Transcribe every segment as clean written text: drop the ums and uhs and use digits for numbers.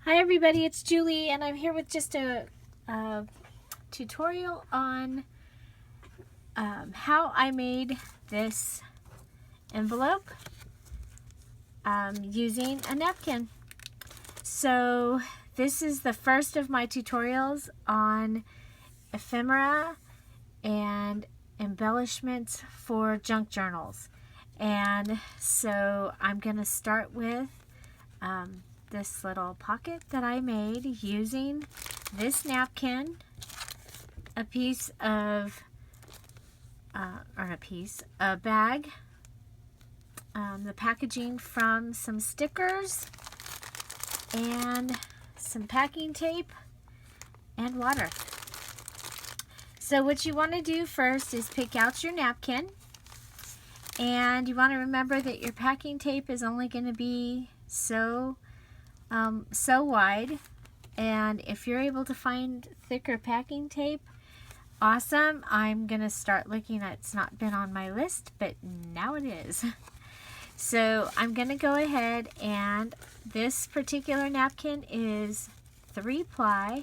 Hi everybody, it's Julie and I'm here with just a tutorial on how I made this envelope using a napkin. So this is the first of my tutorials on ephemera and embellishments for junk journals. And so I'm going to start with this little pocket that I made using this napkin, a bag, the packaging from some stickers, and some packing tape, and water. So what you want to do first is pick out your napkin, and you want to remember that your packing tape is only going to be so wide, and if you're able to find thicker packing tape, awesome. I'm gonna start looking at, it's not been on my list, but now it is. So I'm gonna go ahead, and this particular napkin is 3-ply,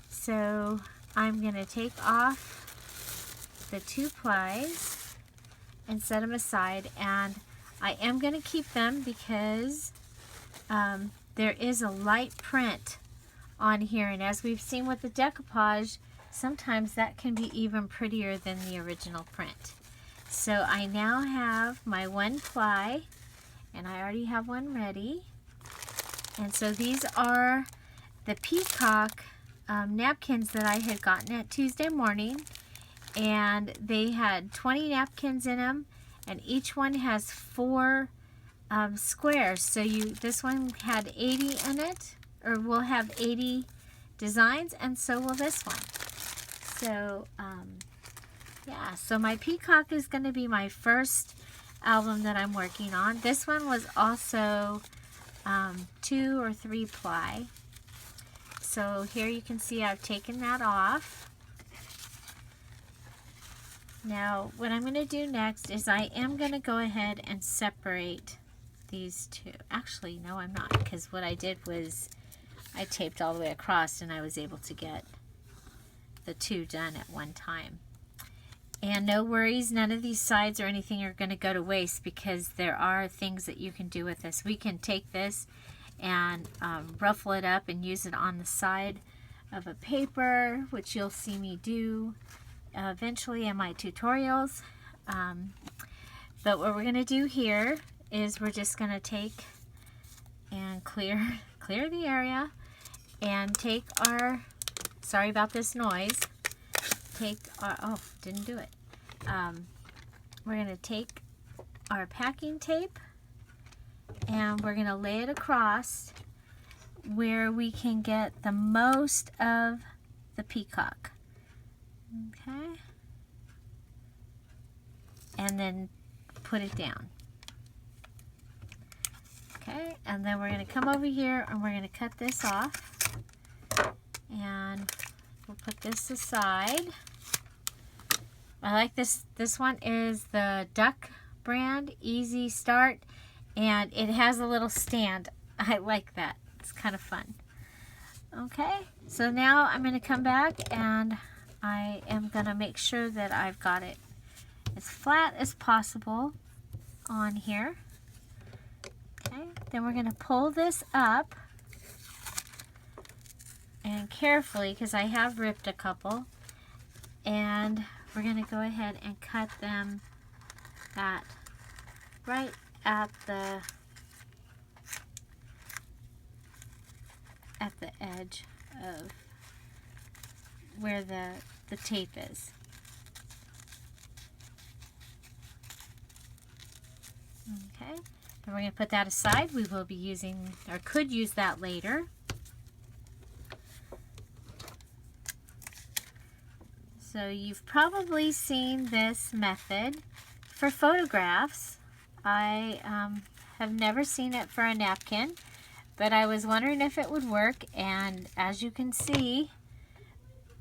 so I'm gonna take off the 2 plies and set them aside, and I am gonna keep them because there is a light print on here, and as we've seen with the decoupage, sometimes that can be even prettier than the original print. So I now have my 1-ply, and I already have one ready. And so these are the peacock napkins that I had gotten at Tuesday morning, and they had 20 napkins in them, and each one has 4 squares. So this one had 80 in it, or will have 80 designs, and so will this one. So yeah, so my peacock is going to be my first album that I'm working on. This one was also 2 or 3-ply. So here you can see I've taken that off. Now what I'm going to do next is I am going to go ahead and separate these two. Actually, no, I'm not, because what I did was I taped all the way across, and I was able to get the 2 done at one time. And no worries, none of these sides or anything are going to go to waste, because there are things that you can do with this. We can take this and ruffle it up and use it on the side of a paper, which you'll see me do eventually in my tutorials. But what we're going to do here is we're just going to take and clear the area, and take our, sorry about this noise, take our, oh, didn't do it. We're going to take our packing tape, and we're going to lay it across where we can get the most of the peacock. Okay, and then put it down. Okay, and then we're going to come over here and we're going to cut this off, and we'll put this aside. I like this. This one is the Duck brand, Easy Start, and it has a little stand. I like that. It's kind of fun. Okay, so now I'm going to come back, and I am going to make sure that I've got it as flat as possible on here. Okay, then we're going to pull this up, and carefully, because I have ripped a couple, and we're going to go ahead and cut them right at the edge of where the tape is. Okay, and we're going to put that aside. We will be using, or could use that later. So you've probably seen this method for photographs. I have never seen it for a napkin, but I was wondering if it would work, and as you can see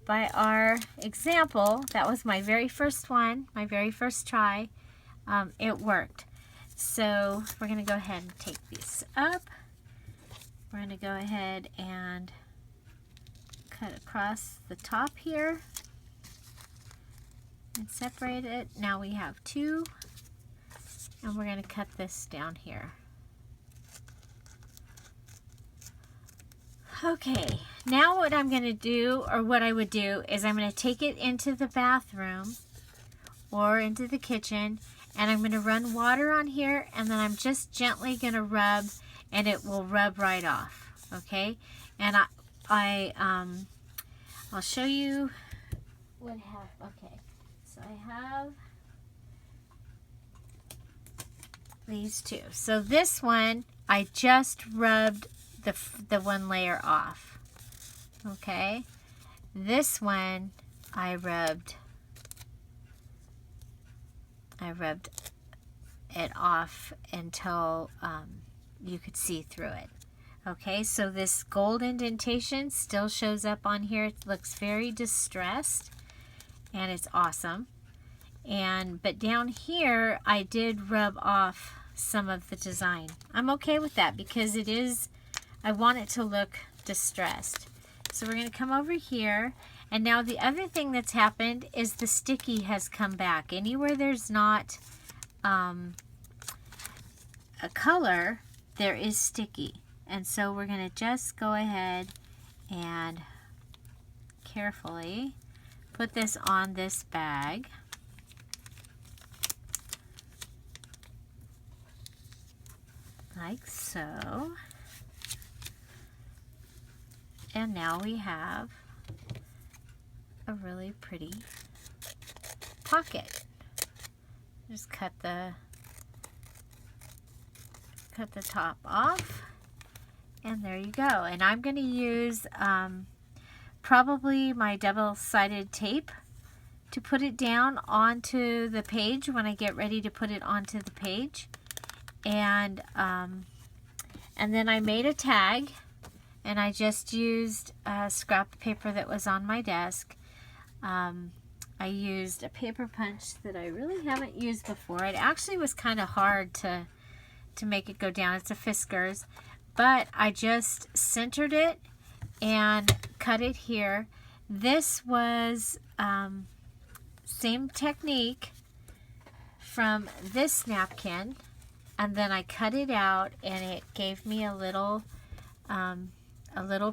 by our example, that was my very first one, my very first try. It worked. So we're going to go ahead and take this up, we're going to go ahead and cut across the top here and separate it. Now we have two, and we're going to cut this down here. Okay, now what I'm going to do, or what I would do, is I'm going to take it into the bathroom or into the kitchen, and I'm going to run water on here, and then I'm just gently going to rub, and it will rub right off. Okay, and I'll show you what happened. Okay, so I have these two. So this one I just rubbed the one layer off. Okay, this one I rubbed it off until you could see through it. Okay, so this gold indentation still shows up on here. It looks very distressed, and it's awesome. But down here I did rub off some of the design. I'm okay with that because I want it to look distressed. So we're going to come over here, and now the other thing that's happened is the sticky has come back. Anywhere there's not a color, there is sticky. And so we're going to just go ahead and carefully put this on this bag. Like so. And now we have a really pretty pocket. Just cut the top off, and there you go. And I'm going to use probably my double-sided tape to put it down onto the page when I get ready to put it onto the page. And then I made a tag, and I just used scrap paper that was on my desk. I used a paper punch that I really haven't used before. It actually was kind of hard to make it go down. It's a Fisker's, but I just centered it and cut it here. This was same technique from this napkin, and then I cut it out, and it gave me a little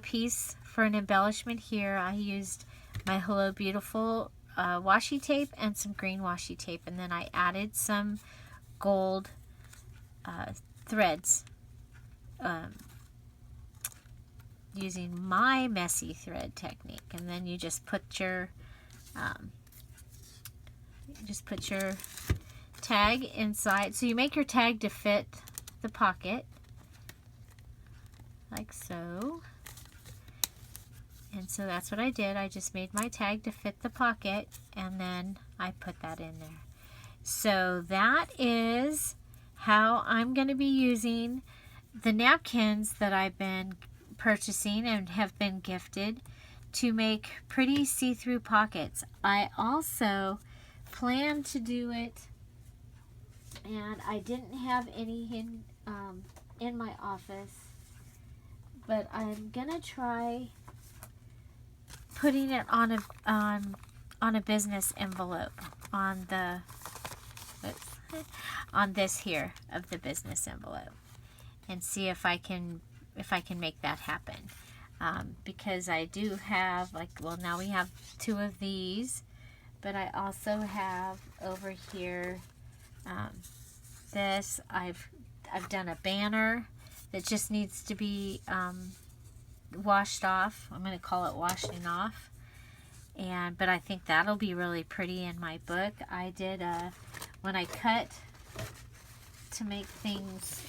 piece for an embellishment here. I used my Hello Beautiful washi tape and some green washi tape, and then I added some gold threads using my messy thread technique. And then you just put your tag inside. So you make your tag to fit the pocket like so. And so that's what I did. I just made my tag to fit the pocket, and then I put that in there. So that is how I'm going to be using the napkins that I've been purchasing and have been gifted to make pretty see-through pockets. I also plan to do it, and I didn't have any in my office, but I'm going to try putting it on a business envelope on this here of the business envelope, and see if I can make that happen. Because I do have, now we have two of these, but I also have over here this. I've done a banner that just needs to be washed off. I'm going to call it washing off. But I think that'll be really pretty in my book. I did when I cut to make things,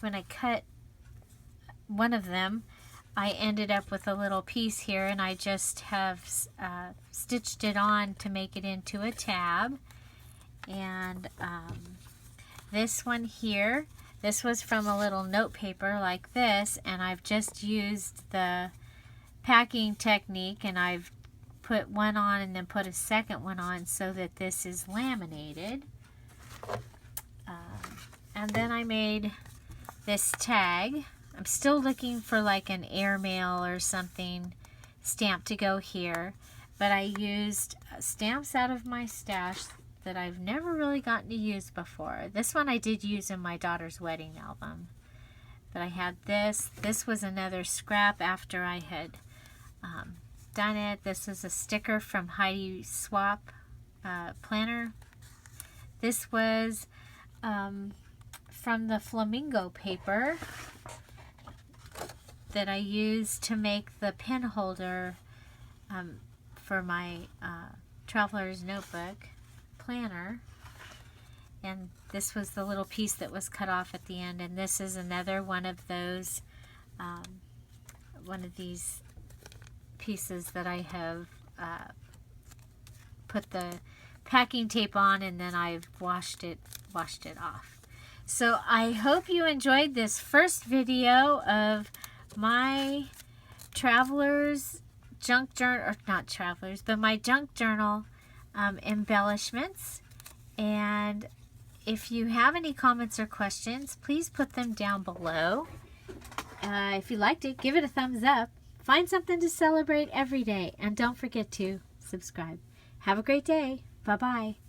when I cut one of them, I ended up with a little piece here, and I just have stitched it on to make it into a tab. And this one here, this was from a little note paper like this, and I've just used the packing technique, and I've put one on and then put a second one on so that this is laminated. And then I made this tag. I'm still looking for like an airmail or something stamp to go here, but I used stamps out of my stash that I've never really gotten to use before. This one I did use in my daughter's wedding album, but I had this. This was another scrap after I had done it. This is a sticker from Heidi Swap planner. This was from the flamingo paper that I used to make the pen holder for my traveler's notebook planner. And this was the little piece that was cut off at the end. And this is another one of those, one of these pieces that I have put the packing tape on, and then I've washed it off. So I hope you enjoyed this first video of my traveler's junk journal, or not traveler's, but my junk journal embellishments. And if you have any comments or questions, please put them down below. If you liked it, give it a thumbs up. Find something to celebrate every day, and don't forget to subscribe. Have a great day. Bye-bye.